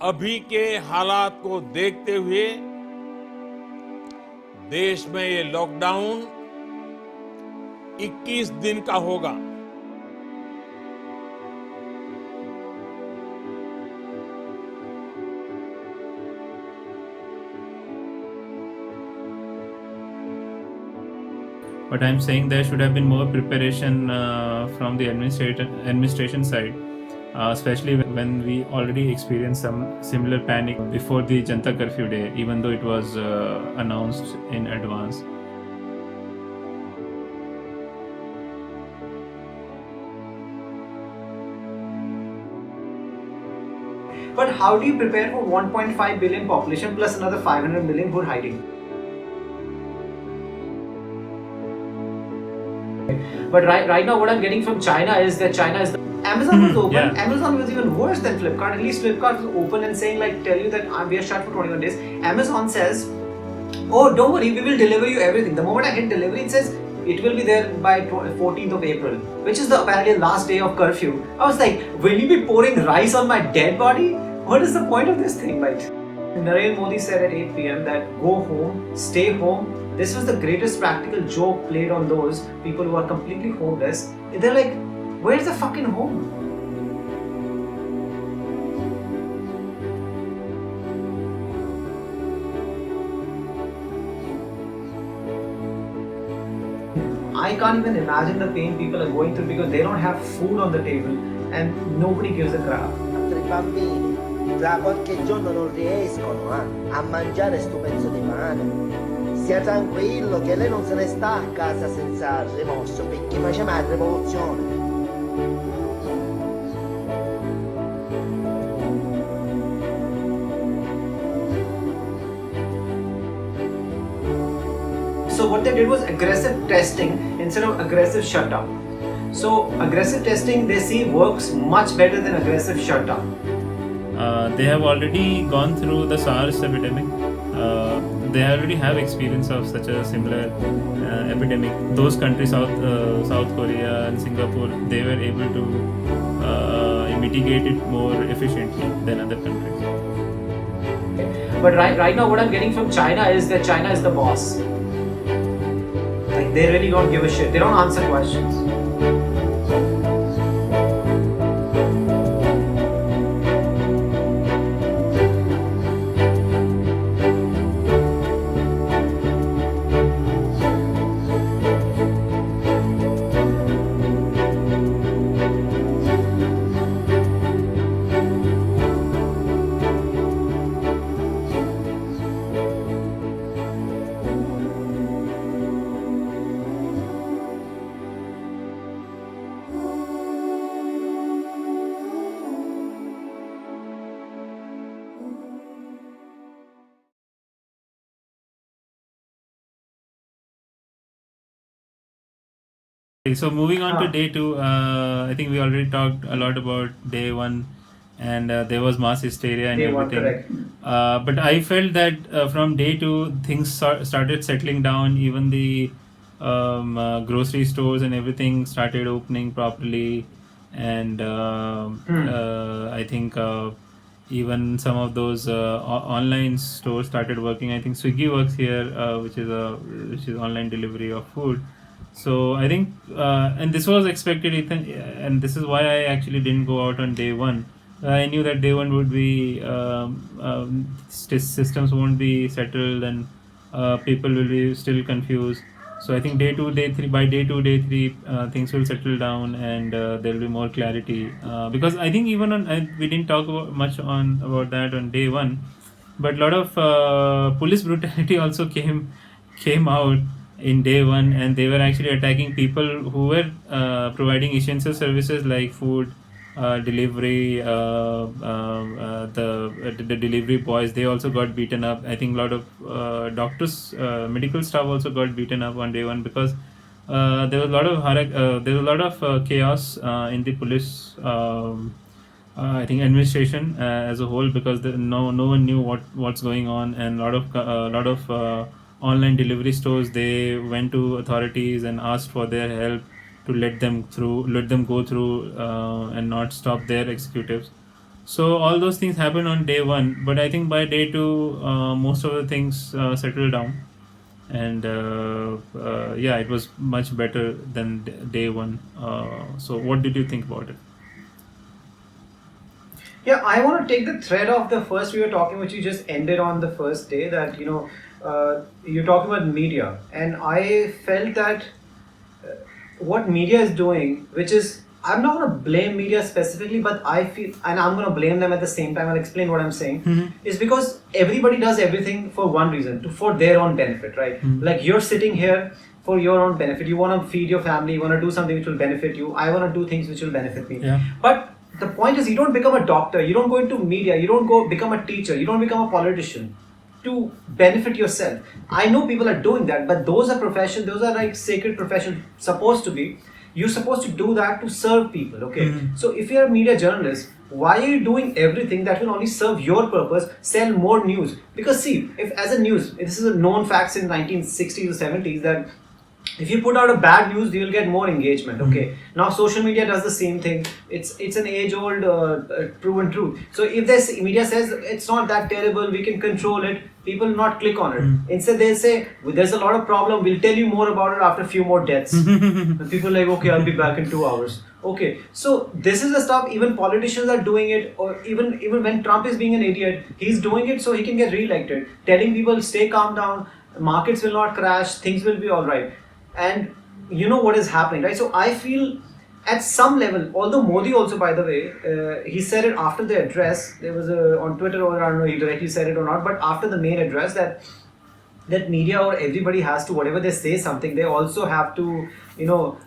अभी के हालात को देखते हुए देश में ये लॉकडाउन 21 दिन का होगा। But I'm saying there should have been more preparation from the administration side, especially when we already experienced some similar panic before the Janta Curfew Day, even though it was announced in advance. But how do you prepare for 1.5 billion population plus another 500 million who are hiding? But right now what I'm getting from China is that China is Amazon was open. Yeah. Amazon was even worse than Flipkart. At least Flipkart was open and saying like tell you that we are shut for 21 days. Amazon says, oh don't worry, we will deliver you everything. The moment I hit delivery, it says it will be there by 14th of April, which is the apparently last day of curfew. I was like, will you be pouring rice on my dead body? What is the point of this thing? Like, Narendra Modi said at 8 p.m. that go home, stay home. This was the greatest practical joke played on those people who are completely homeless. They're like, where's the fucking home? I can't even imagine the pain people are going through because they don't have food on the table and nobody gives a crap. Altri bambini da qualche giorno non riescono a mangiare sto pezzo di pane. Stia tranquillo che lei non se ne sta a casa senza rimorso perché facciamo la rivoluzione. So what they did was aggressive testing instead of aggressive shutdown. So aggressive testing they see works much better than aggressive shutdown. They have already gone through the SARS epidemic. They already have experience of such a similar epidemic. Those countries, South Korea and Singapore, they were able to mitigate it more efficiently than other countries. But right now what I'm getting from China is that China is the boss. Like they really don't give a shit. They don't answer questions. Okay, so moving on to day two, I think we already talked a lot about day one, and there was mass hysteria and Day one, everything. correct. But I felt that from day two, things started settling down. Even the grocery stores and everything started opening properly, and I think even some of those online stores started working. I think Swiggy works here, which is online delivery of food. So I think, and this was expected, Ethan, and this is why I actually didn't go out on day one. I knew that day one would be systems won't be settled, and people will be still confused. So I think day two, day three, by day two, day three, things will settle down, and there will be more clarity. Because I think even on we didn't talk much on about that on day one, but a lot of police brutality also came out in day one, and they were actually attacking people who were providing essential services like food delivery. The delivery boys, they also got beaten up. I think a lot of doctors, medical staff also got beaten up on day one because there was a lot of chaos in the police. I think administration as a whole, because no one knew what's going on, and a lot of online delivery stores, they went to authorities and asked for their help to let them go through and not stop their executives. So all those things happen on day one, but I think by day two, most of the things settle down, and yeah, it was much better than day one. So what did you think about it? Yeah, I want to take the thread of the first we were talking, which you just ended on the first day, that you're talking about media, and I felt that what media is doing, which is, I'm not going to blame media specifically, but I feel, and I'm going to blame them at the same time, I'll explain what I'm saying, is because everybody does everything for one reason, for their own benefit, right? Like you're sitting here for your own benefit, you want to feed your family, you want to do something which will benefit you, I want to do things which will benefit me. Yeah. But the point is, you don't become a doctor, you don't go into media, you don't go become a teacher, you don't become a politician to benefit yourself. I know people are doing that, but those are professions, those are like sacred professions, supposed to be. You're supposed to do that to serve people, okay? So if you're a media journalist, why are you doing everything that will only serve your purpose, sell more news? Because see, if as a news, this is a known fact in 1960s or 70s that if you put out a bad news, you will get more engagement. Okay. Now social media does the same thing. It's an age-old proven truth. So if this media says it's not that terrible, we can control it, people will not click on it. Instead, they'll say, well, there's a lot of problem. We'll tell you more about it after a few more deaths. And people are like, okay, I'll be back in 2 hours. Okay. So this is the stuff. Even politicians are doing it, or even when Trump is being an idiot, he's doing it so he can get re-elected. Telling people, stay calm down. Markets will not crash. Things will be all right. And you know what is happening, right? So I feel at some level, although Modi also, by the way, he said it after the address, there was on Twitter, or I don't know he directly said it or not, but after the main address that media or everybody has to, whatever they say something, they also have to,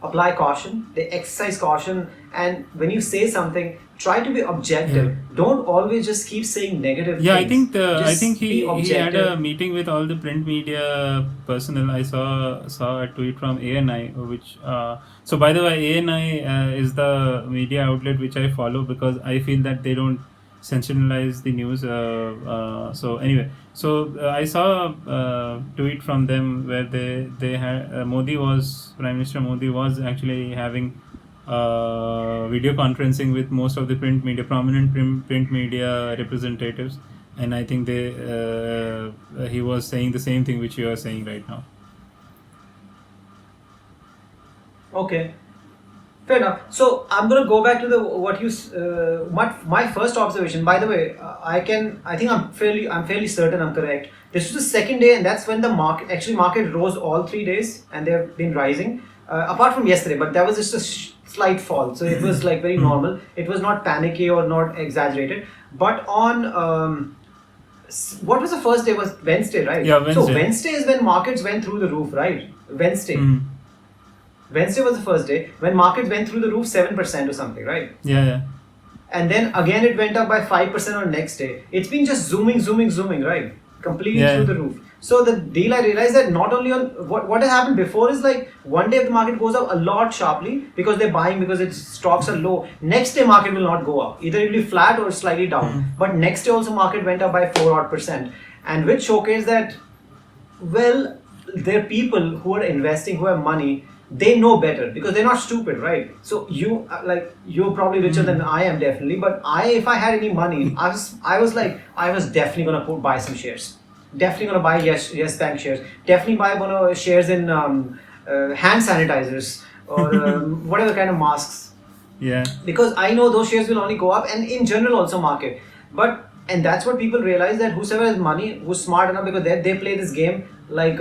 apply caution, they exercise caution, and when you say something, try to be objective. Don't always just keep saying negative things. I think he had a meeting with all the print media personnel. I saw a tweet from ANI, which so by the way, ANI is the media outlet which I follow because I feel that they don't sensationalize the news. So anyway, I saw a tweet from them where they had Prime Minister Modi was actually having video conferencing with most of the prominent print media representatives, and I think he was saying the same thing which you are saying right now. Okay, fair enough. So I'm going to go back to my first observation. By the way, I think I'm fairly certain I'm correct. This was the second day, and that's when the market rose all 3 days, and they've been rising. Apart from yesterday, but that was just a slight fall, so it was like very normal. It was not panicky or not exaggerated. But on what was the first day? It was Wednesday, right? Yeah, Wednesday. So Wednesday is when markets went through the roof, right? Wednesday was the first day when markets went through the roof 7% or something, right? Yeah. And then again it went up by 5% on next day. It's been just zooming, right? Completely through the roof. So the deal, I realized that not only on what has happened before is like one day if the market goes up a lot sharply because they're buying because its stocks are low. Next day market will not go up. Either it will be flat or slightly down. But next day also market went up by 4% and which showcased that, well, there are people who are investing, who have money. They know better because they're not stupid, right? So you're probably richer than I am, definitely. But if I had any money, I was definitely gonna buy some shares. Definitely gonna buy Yes Bank shares. Definitely buy shares in hand sanitizers or whatever kind of masks. Yeah. Because I know those shares will only go up, and in general also market. And that's what people realize, that whosoever has money, who's smart enough, because they play this game like.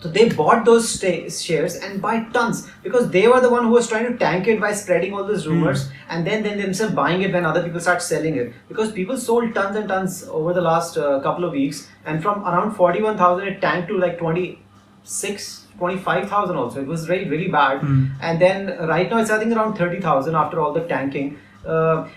So they bought those shares and by tons because they were the one who was trying to tank it by spreading all those rumors and then themselves buying it when other people start selling it, because people sold tons and tons over the last couple of weeks, and from around 41,000 it tanked to like 25,000 also. It was really, really bad. And then right now it's I think around 30,000 after all the tanking.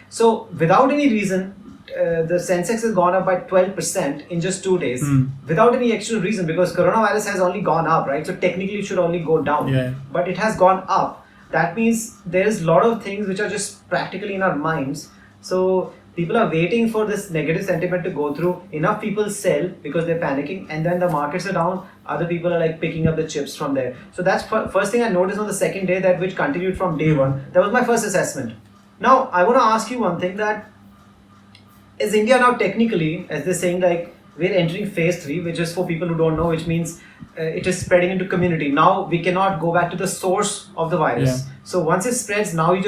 So without any reason, the Sensex has gone up by 12% in just 2 days without any actual reason, because coronavirus has only gone up, right? So technically it should only go down, but it has gone up. That means there's a lot of things which are just practically in our minds. So people are waiting for this negative sentiment to go through. Enough people sell because they're panicking, and then the markets are down. Other people are like picking up the chips from there. So that's first thing I noticed on the second day, that which continued from day one. That was my first assessment. Now, I want to ask you one thing, that is India now technically, as they're saying, like we're entering phase 3, which is for people who don't know, which means it is spreading into community. Now we cannot go back to the source of the virus. Yeah. So once it spreads, now it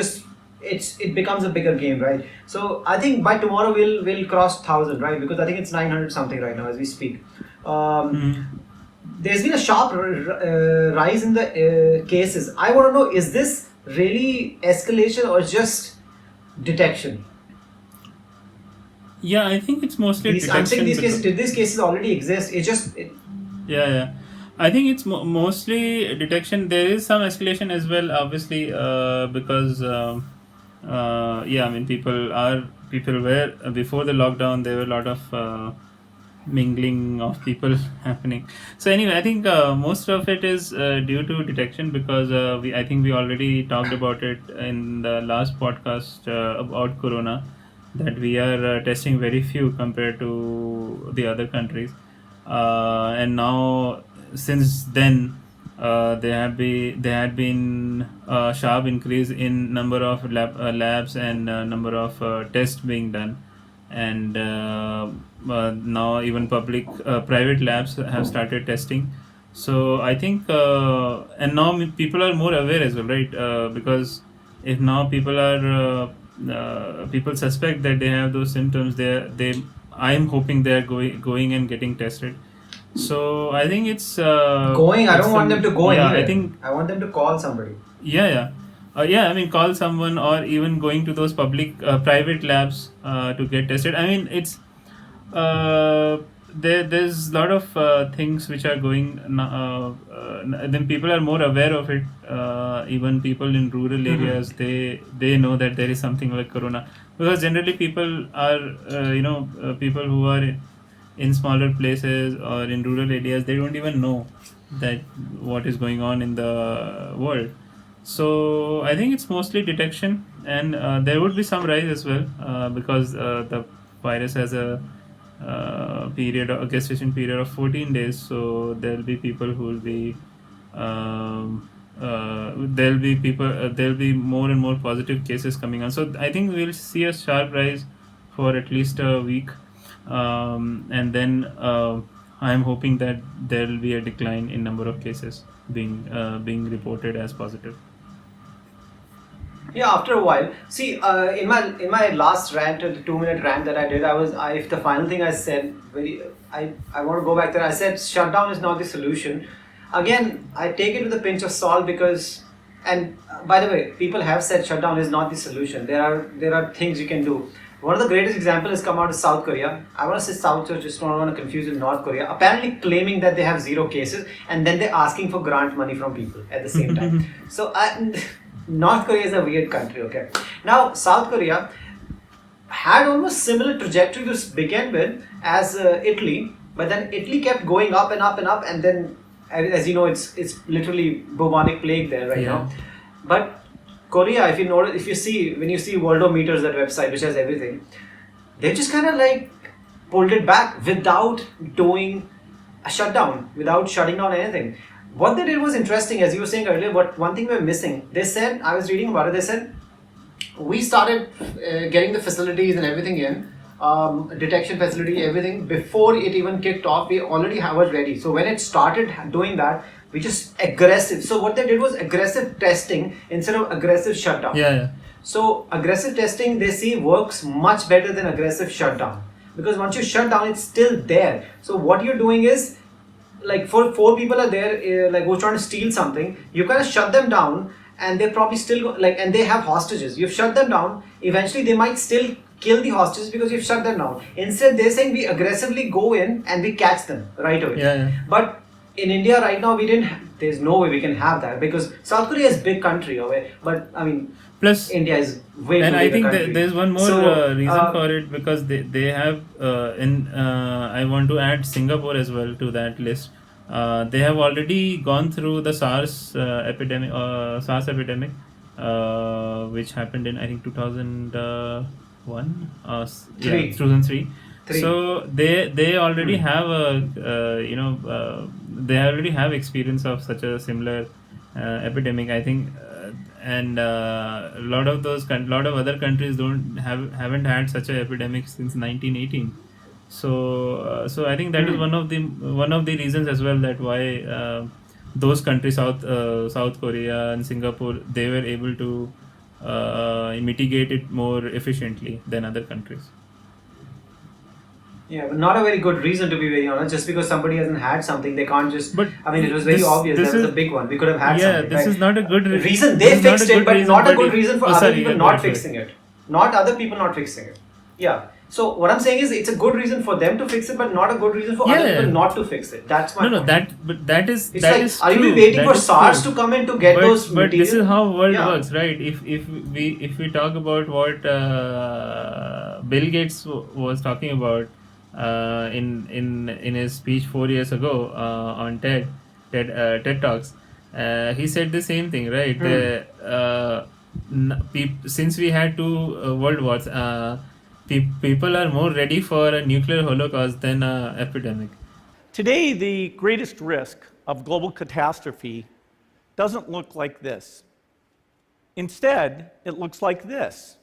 becomes a bigger game, right? So I think by tomorrow we'll cross 1,000, right? Because I think it's 900 something right now as we speak. There's been a sharp rise in the cases. I want to know, is this really escalation or just detection? Yeah, I think it's mostly detection. I'm saying these because- cases, did these cases already exist? It's just... Yeah. I think it's mostly detection. There is some escalation as well, obviously, because I mean, people were before the lockdown. There were a lot of mingling of people happening. So anyway, I think most of it is due to detection, because I think we already talked about it in the last podcast about corona, that we are testing very few compared to the other countries, and now since then there had been a sharp increase in number of labs and number of tests being done, and now even private labs have started testing. So I think and now people are more aware as well, right? Because if now people suspect that they have those symptoms, I'm hoping they are going and getting tested. So I think it's going. I don't want them to go anywhere. I want them to call somebody. Yeah. I mean, call someone, or even going to those private labs to get tested. I mean, it's there's a lot of things which are going. Then people are more aware of it. Even people in rural areas, they know that there is something like corona, because generally people are people who are in smaller places or in rural areas, they don't even know that what is going on in the world. So I think it's mostly detection, and there would be some rise as well, because the virus has a gestation period of 14 days. So there'll be people who will be there'll be more and more positive cases coming on. So I think we'll see a sharp rise for at least a week, and then I'm hoping that there will be a decline in number of cases being reported as positive. Yeah, after a while. See, in my last rant, the 2-minute rant that I did, if the final thing I said, I want to go back there. I said shutdown is not the solution. Again, I take it with a pinch of salt, because, and by the way, people have said shutdown is not the solution. There are things you can do. One of the greatest examples has come out of South Korea. I want to say South, so just don't want to confuse with North Korea. Apparently claiming that they have 0 cases, and then they're asking for grant money from people at the same time. So North Korea is a weird country, okay? Now, South Korea had almost similar trajectory to begin with as Italy, but then Italy kept going up and up and up, and then, as you know, it's literally bubonic plague there right now. But Korea, if you see Worldometers, that website which has everything, they just kind of like pulled it back without doing a shutdown, without shutting down anything. What they did was interesting, as you were saying earlier, but one thing we're missing. They said, I was reading about it, they said, we started getting the facilities and everything in, detection facility, everything, before it even kicked off. We already was ready. So when it started doing that, we just aggressive. So what they did was aggressive testing instead of aggressive shutdown. Yeah. So aggressive testing, they see, works much better than aggressive shutdown. Because once you shut down, it's still there. So what you're doing is, like, 4 people are there, like, who's trying to steal something, you kind of shut them down, and they're probably still and they have hostages. You've shut them down. Eventually, they might still kill the hostages because you've shut them down. Instead, they're saying we aggressively go in and we catch them right away. Yeah. But in India right now, there's no way we can have that, because South Korea is a big country, okay? But I mean, plus India is way too and I big a think country. there's one more reason for it, because they have I want to add Singapore as well to that list. They have already gone through the SARS epidemic, which happened in, I think, 2001, 2003. So they already have they already have experience of such a similar epidemic, I think, and a lot of other countries haven't had such an epidemic since 1918. So I think that is one of the reasons as well that why those countries, South Korea and Singapore, they were able to mitigate it more efficiently than other countries. Yeah, but not a very good reason, to be very honest. Just because somebody hasn't had something, they can't just. But I mean, it was very obvious. That was a big one. We could have had yeah, something. this right? is not a good reason. They fixed it, but not a good reason for other people not right. fixing it. Not other people not fixing it. Yeah. So what I'm saying is, it's a good reason for them to fix it, but not a good reason for other people not to fix it. That's my point. That is It's that like, is are true. you waiting That for is SARS true. to come in to get those But materials? this is how world Yeah. works, right? If we talk about what Bill Gates was talking about in his speech 4 years ago on TED Talks, he said the same thing, right? Since we had two world wars, people are more ready for a nuclear holocaust than an epidemic. Today, the greatest risk of global catastrophe doesn't look like this. Instead, it looks like this.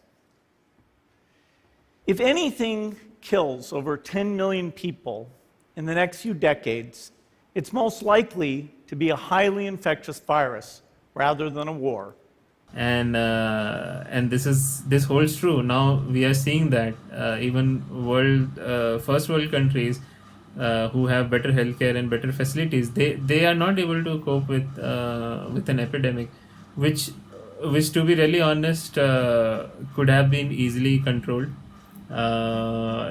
If anything kills over 10 million people in the next few decades, it's most likely to be a highly infectious virus rather than a war. And this holds true. Now we are seeing that even first world countries who have better healthcare and better facilities, they are not able to cope with an epidemic, which to be really honest could have been easily controlled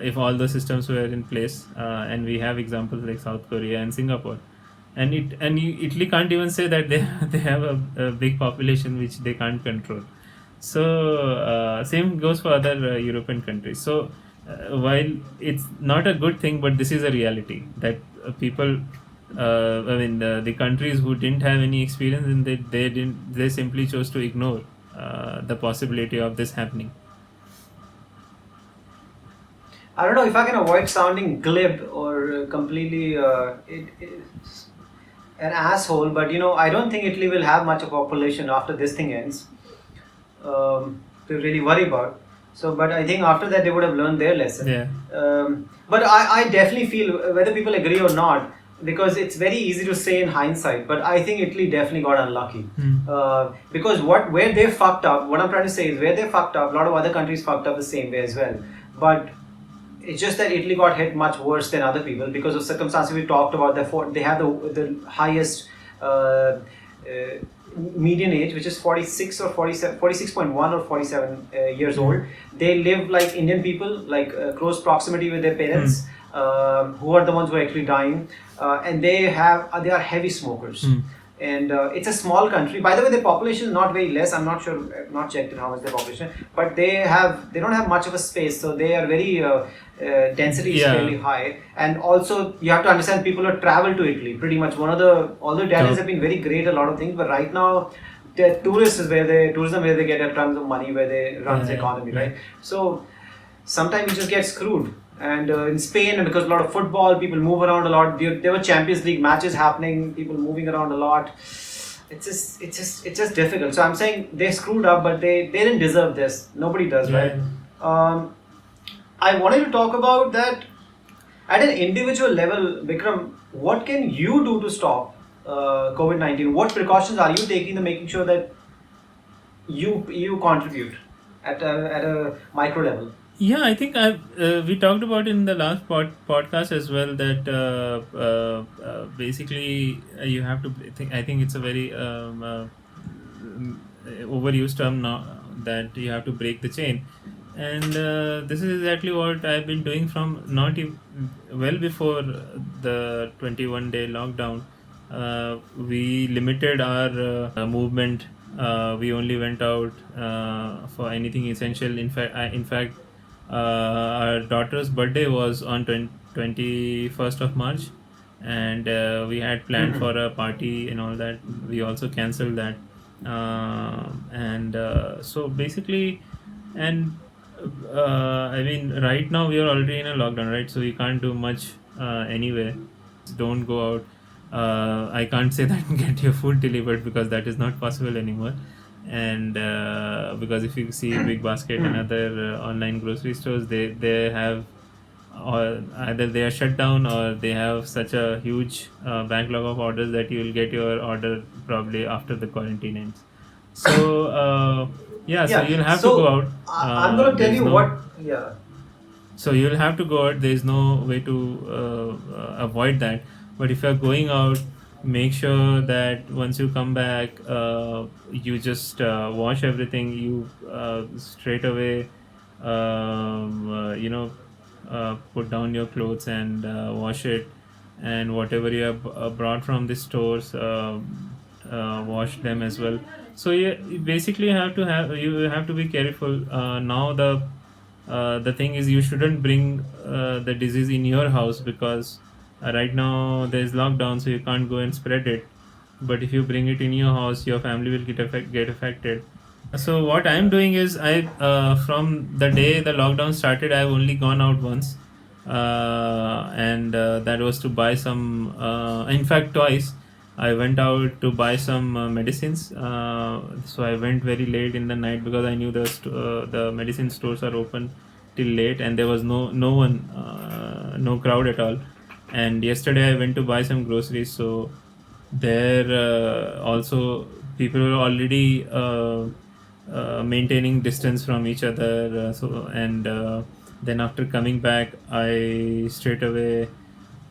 if all the systems were in place. And we have examples like South Korea and Singapore. And Italy can't even say that they have a big population which they can't control. So same goes for other European countries. So while it's not a good thing, but this is a reality that people, the countries who didn't have any experience in it, they simply chose to ignore the possibility of this happening. I don't know if I can avoid sounding glib or completely an asshole, but I don't think Italy will have much of a population after this thing ends to really worry about. So, but I think after that they would have learned their lesson. Yeah. But I definitely feel, whether people agree or not, because it's very easy to say in hindsight, but I think Italy definitely got unlucky. Because where they fucked up, what I'm trying to say is where they fucked up, a lot of other countries fucked up the same way as well. But it's just that Italy got hit much worse than other people because of circumstances we talked about. They have the highest median age, which is 46 or 47, 46.1 or 47 years old. They live like Indian people, like close proximity with their parents, who are the ones who are actually dying, and they are heavy smokers. And it's a small country. By the way, the population is not very less. I'm not sure. I've not checked how much the population, but they don't have much of a space, so they are very density is fairly high. And also, you have to understand, people have traveled to Italy pretty much. Although Italians have been very great at a lot of things, but right now, tourism is where they get a tons of money, where they run the economy, right? So sometimes you just get screwed. And in Spain, and because a lot of football, people move around a lot. There were Champions League matches happening, people moving around a lot. It's just difficult. So I'm saying they screwed up, but they didn't deserve this. Nobody does, right? I wanted to talk about that at an individual level. Vikram, what can you do to stop COVID-19? What precautions are you taking to making sure that you contribute at a micro level? Yeah, I think we talked about in the last podcast as well that basically you have to I think it's a very overused term now, that you have to break the chain, and this is exactly what I've been doing from well before the 21-day lockdown. We limited our movement. We only went out for anything essential. In fact, our daughter's birthday was on 21st of March, and we had planned for a party and all that. We also cancelled that, and so basically, and I mean, right now we are already in a lockdown, right? So we can't do much anywhere. Don't go out. I can't say that get your food delivered because that is not possible anymore. And because if you see Big Basket and other online grocery stores, they have, or either they are shut down or they have such a huge backlog of orders that you will get your order probably after the quarantine ends. So yeah, so you'll have to go out. I'm going to tell There's you no- what. Yeah. So you'll have to go out. There is no way to avoid that. But if you're going out, make sure that once you come back, you just wash everything. You straight away, put down your clothes and wash it. And whatever you have brought from the stores, wash them as well. So you basically have to be careful. Now the thing is, you shouldn't bring the disease in your house, because right now there's lockdown, so you can't go and spread it. But if you bring it in your house, your family will get affected. So what I'm doing is, I from the day the lockdown started, I've only gone out once, and that was to buy some. In fact, twice. I went out to buy some medicines. So I went very late in the night, because I knew the medicine stores are open till late, and there was no one, no crowd at all. And yesterday I went to buy some groceries. So there also people were already maintaining distance from each other. Then after coming back, I straight away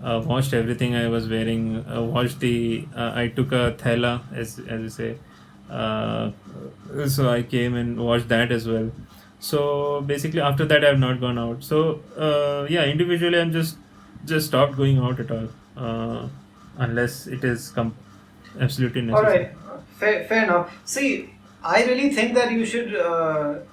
washed everything I was wearing. I took a thela, as you say. So I came and washed that as well. So basically, after that, I have not gone out. So yeah, individually, I'm just stopped going out at all, unless it is absolutely All necessary. right, fair enough. See, I really think that you should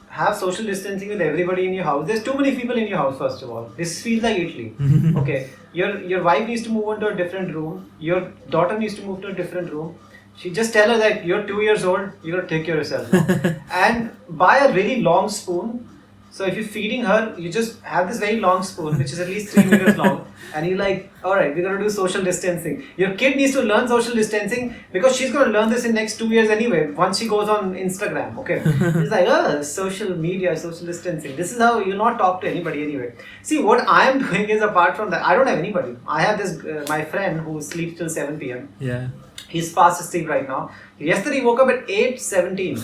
have social distancing with everybody in your house. There's too many people in your house, first of all. This feels like Italy. Okay, your wife needs to move into a different room. Your daughter needs to move to a different room. She just tell her that you're 2 years old, you gotta take care of yourself now. And buy a really long spoon. So if you're feeding her, you just have this very long spoon, which is at least 3 meters long, and you're like, all right, we're gonna do social distancing. Your kid needs to learn social distancing, because she's gonna learn this in next 2 years anyway, once she goes on Instagram, okay? It's like, social media, social distancing. This is how you not talk to anybody anyway. See, what I am doing is, apart from that, I don't have anybody. I have this, my friend who sleeps till 7 p.m. Yeah. He's fast asleep right now. Yesterday he woke up at 8:17.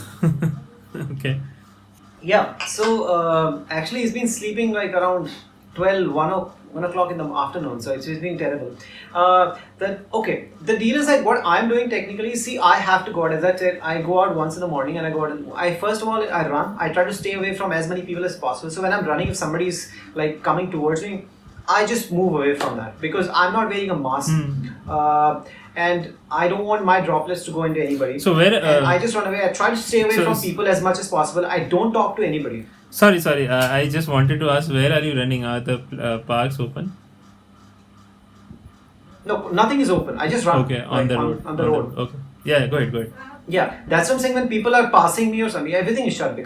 Okay. Yeah, so actually he's been sleeping like around 1 o'clock in the afternoon, so it's been terrible. The deal is like, what I'm doing technically, see, I have to go out. As I said, I go out once in the morning, and I go out. First of all, I run. I try to stay away from as many people as possible. So when I'm running, if somebody's like coming towards me, I just move away from that, because I'm not wearing a mask. And I don't want my droplets to go into anybody. So where? And I just run away. I try to stay away so from is- people as much as possible. I don't talk to anybody. Sorry. I just wanted to ask, where are you running? Are the parks open? No, nothing is open. I just run. Okay, on like, the road. On the road. Okay. Yeah, go ahead. Yeah, that's what I'm saying. When people are passing me or something, everything is shut.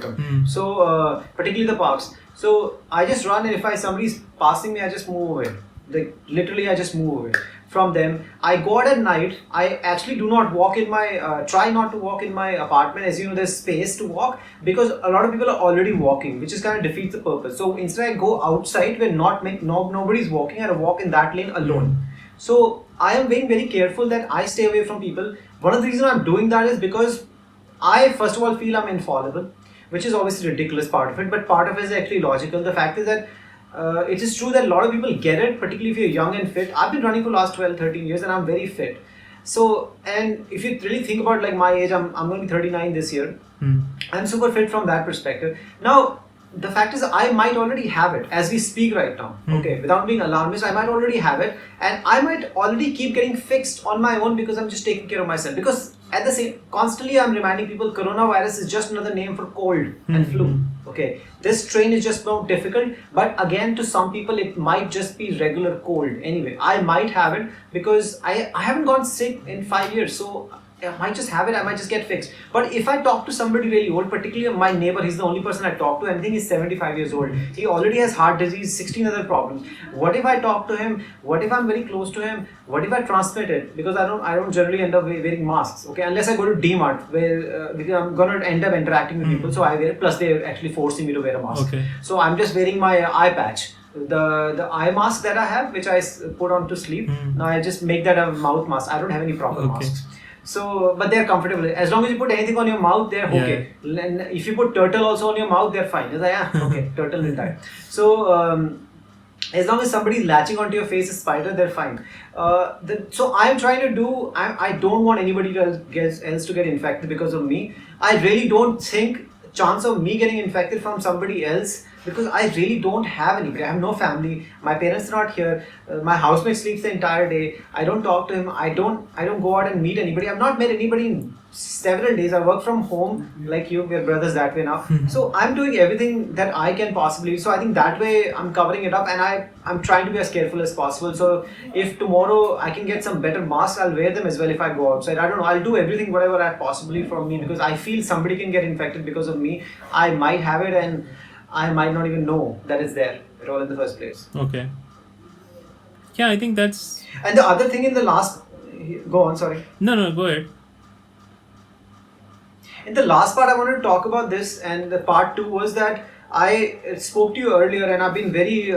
So particularly the parks. So I just run, and if somebody's passing me, I just move away. Like literally, I just move away from them. I go out at night. I actually do not walk in my. Try not to walk in my apartment. As you know, there's space to walk, because a lot of people are already walking, which is kind of defeats the purpose. So instead, I go outside where nobody's walking, and I walk in that lane alone. So I am being very careful that I stay away from people. One of the reasons I'm doing that is because I first of all feel I'm infallible, which is obviously ridiculous part of it, but part of it is actually logical. The fact is that it is true that a lot of people get it, particularly if you're young and fit. I've been running for the last 12, 13 years, and I'm very fit. So, and if you really think about like my age, I'm going to be 39 this year. I'm super fit from that perspective. Now, the fact is, I might already have it as we speak right now. Okay, without being alarmist, I might already have it, and I might already keep getting fixed on my own, because I'm just taking care of myself. Because at the same, constantly I'm reminding people, coronavirus is just another name for cold and flu. Okay, this strain is just more difficult, but again, to some people it might just be regular cold. Anyway, I might have it because I haven't gone sick in 5 years, so I might just have it, I might just get fixed. But if I talk to somebody really old, particularly my neighbor, he's the only person I talk to, and I think he's 75 years old. He already has heart disease, 16 other problems. What if I talk to him? What if I'm very close to him? What if I transmit it? Because I don't generally end up wearing masks, okay? Unless I go to D-Mart, where because I'm going to end up interacting with people, so I wear it. Plus, they're actually forcing me to wear a mask. Okay. So I'm just wearing my eye patch. The eye mask that I have, which I put on to sleep, now I just make that a mouth mask. I don't have any proper masks. So, but they're comfortable. As long as you put anything on your mouth, they're okay. And if you put turtle also on your mouth, they're fine. It's like, okay, turtle will die. So, as long as somebody's latching onto your face, a spider, they're fine. So I'm trying to do, I don't want anybody else to get infected because of me. I really don't think chance of me getting infected from somebody else, because I really don't have anybody. I have no family. My parents are not here. My housemate sleeps the entire day. I don't talk to him. I don't go out and meet anybody. I've not met anybody in several days. I work from home, like you. We're brothers that way now. So I'm doing everything that I can possibly. So I think that way I'm covering it up, and I'm trying to be as careful as possible. So if tomorrow I can get some better masks, I'll wear them as well if I go outside. I don't know. I'll do everything whatever I possibly from me, because I feel somebody can get infected because of me. I might have it, and I might not even know that it's there at all in the first place. Okay. Yeah, I think that's... And the other thing in the last... Go on, sorry. No, go ahead. In the last part, I wanted to talk about this, and the part 2 was that I spoke to you earlier, and I've been very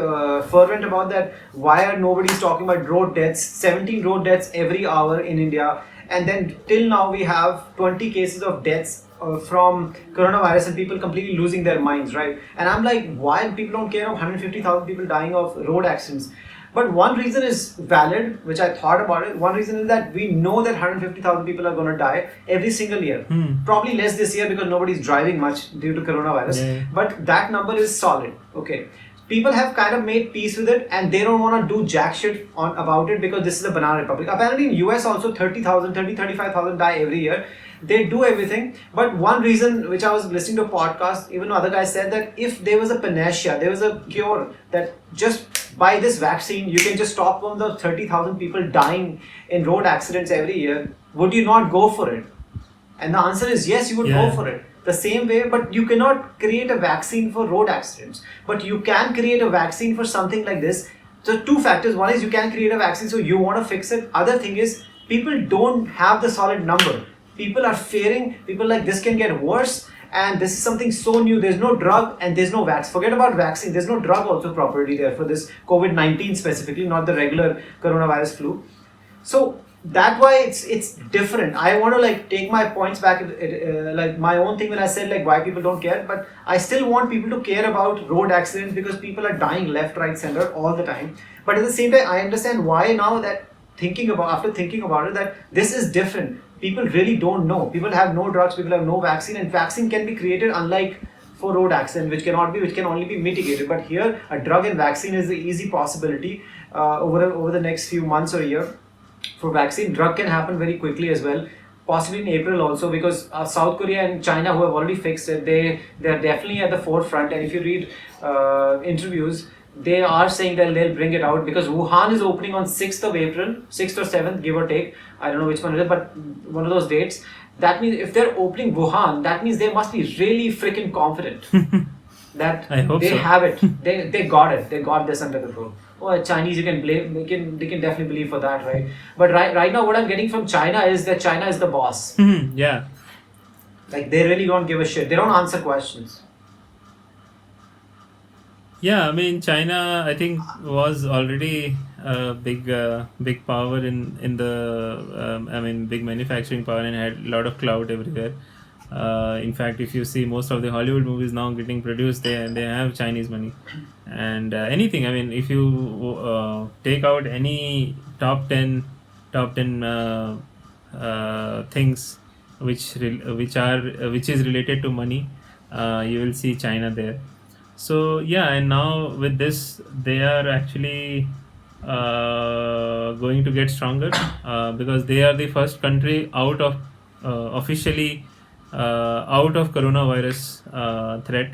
fervent about that. Why are nobody's talking about road deaths? 17 road deaths every hour in India. And then till now we have 20 cases of deaths from coronavirus, and people completely losing their minds, right? And I'm like, why people don't care of 150,000 people dying of road accidents? But one reason is valid, which I thought about it. One reason is that we know that 150,000 people are going to die every single year. Probably less this year because nobody's driving much due to coronavirus. Yeah. But that number is solid. Okay. People have kind of made peace with it, and they don't want to do jack shit about it because this is a banana republic. Apparently in US also 35,000 die every year. They do everything. But one reason, which I was listening to a podcast, even other guys said that if there was a panacea, there was a cure, that just by this vaccine, you can just stop from the 30,000 people dying in road accidents every year, would you not go for it? And the answer is yes, you would go for it. The same way, but you cannot create a vaccine for road accidents. But you can create a vaccine for something like this. So two factors. One is you can create a vaccine, so you want to fix it. Other thing is people don't have the solid number. People are fearing, people like this can get worse, and this is something so new. There's no drug and there's no vaccine. Forget about vaccine. There's no drug also properly there for this COVID-19 specifically, not the regular coronavirus flu. So that's why it's different. I want to like take my points back, like my own thing when I said like why people don't care, but I still want people to care about road accidents because people are dying left, right, center all the time. But at the same time, I understand why now that after thinking about it, that this is different. People really don't know. People have no drugs, people have no vaccine, and vaccine can be created unlike for road accident, which can only be mitigated. But here, a drug and vaccine is the easy possibility over the next few months or a year. For vaccine, drug can happen very quickly as well, possibly in April also, because South Korea and China, who have already fixed it, they're definitely at the forefront. And if you read interviews, they are saying that they'll bring it out, because Wuhan is opening on 6th of April, 6th or 7th, give or take. I don't know which one it is, but one of those dates. That means if they're opening Wuhan, that means they must be really freaking confident that they have it. They got it. They got this under control. Oh, Chinese, you can blame. They can definitely believe for that, right? But right now, what I'm getting from China is that China is the boss. Yeah. Like they really don't give a shit. They don't answer questions. Yeah, I mean, China, I think, was already a big power in the, big manufacturing power, and had a lot of clout everywhere. In fact, if you see most of the Hollywood movies now getting produced, they have Chinese money. And anything, I mean, if you take out any top 10 things which is related to money, you will see China there. So yeah, and now with this, they are actually going to get stronger because they are the first country out of officially out of coronavirus threat.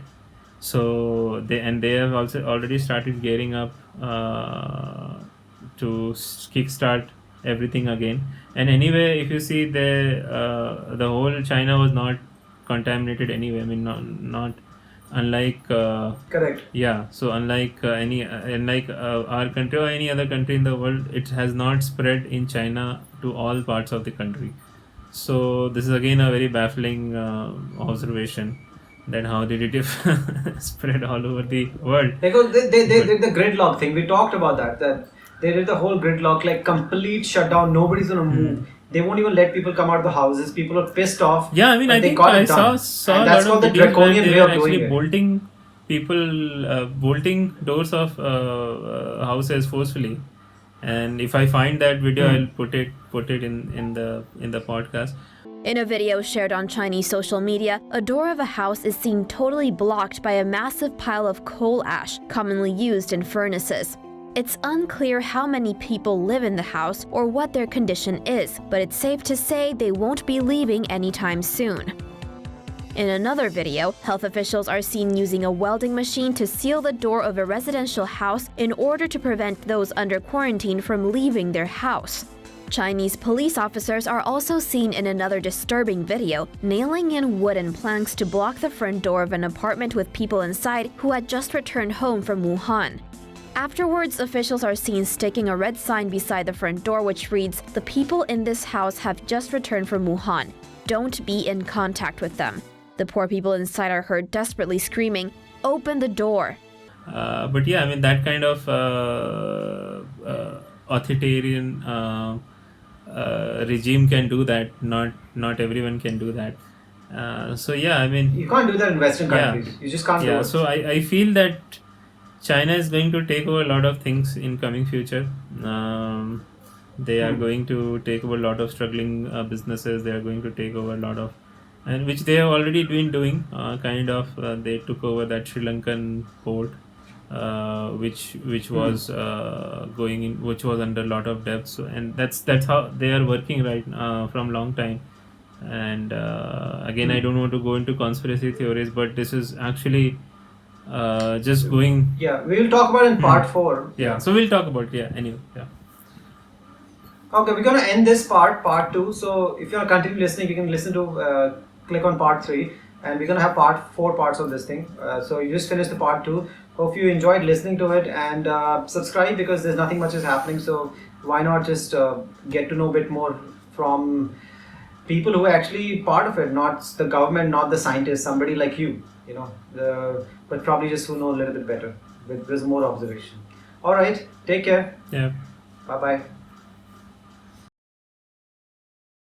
So they have also already started gearing up to kickstart everything again. And anyway, if you see the whole China was not contaminated anyway. I mean, not unlike Correct. yeah. So unlike our country or any other country in the world, it has not spread in China to all parts of the country. So this is again a very baffling observation, that how did it spread all over the world. Because they did the gridlock thing. We talked about that they did the whole gridlock, like complete shutdown. Nobody's gonna move. They won't even let people come out of the houses. People are pissed off. Yeah, I mean, but I they think got I it done. saw And a that's lot of called the videos where draconian they way were of doing actually it. bolting people, bolting doors of houses forcefully. And if I find that video, I'll put it in the podcast. In a video shared on Chinese social media, a door of a house is seen totally blocked by a massive pile of coal ash, commonly used in furnaces. It's unclear how many people live in the house or what their condition is, but it's safe to say they won't be leaving anytime soon. In another video, health officials are seen using a welding machine to seal the door of a residential house in order to prevent those under quarantine from leaving their house. Chinese police officers are also seen in another disturbing video, nailing in wooden planks to block the front door of an apartment with people inside who had just returned home from Wuhan. Afterwards, officials are seen sticking a red sign beside the front door which reads, "The people in this house have just returned from Wuhan. Don't be in contact with them." The poor people inside are heard desperately screaming, "Open the door." But yeah, I mean, that kind of authoritarian regime can do that. Not everyone can do that. So yeah, I mean, You can't do that in Western countries. You just can't do yeah. it. So I feel that China is going to take over a lot of things in coming future. They are going to take over a lot of struggling businesses. They are going to take over a lot of, and which they have already been doing. They took over that Sri Lankan port, which was going in, which was under a lot of debt. So, and that's how they are working right from long time. And again, I don't want to go into conspiracy theories, but this is actually just going. Yeah, we will talk about it in part 4. Yeah, so we'll talk about anyway. Yeah. Okay, we're gonna end this part 2. So if you want to continue listening, you can listen to click on part 3, and we're gonna have part 4 parts of this thing. So you just finished the part 2. Hope you enjoyed listening to it, and subscribe, because there's nothing much is happening. So why not just get to know a bit more from people who are actually part of it, not the government, not the scientists, somebody like you, but probably just who know a little bit better with more observation. All right, take care. Yeah. Bye bye.